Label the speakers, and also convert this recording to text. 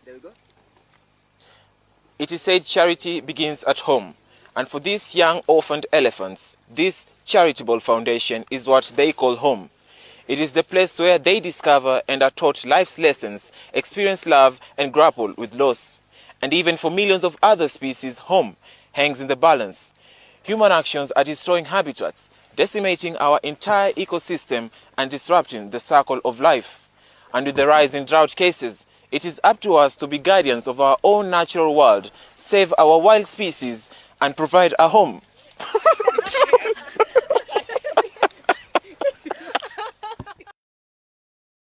Speaker 1: There we go.
Speaker 2: It is said charity begins at home. And for these young orphaned elephants, this charitable foundation is what they call home. It is the place where they discover and are taught life's lessons, experience love, and grapple with loss. And even for millions of other species, home hangs in the balance. Human actions are destroying habitats, decimating our entire ecosystem and disrupting the circle of life. And with the rise in drought cases, it is up to us to be guardians of our own natural world, save our wild species, and provide a home.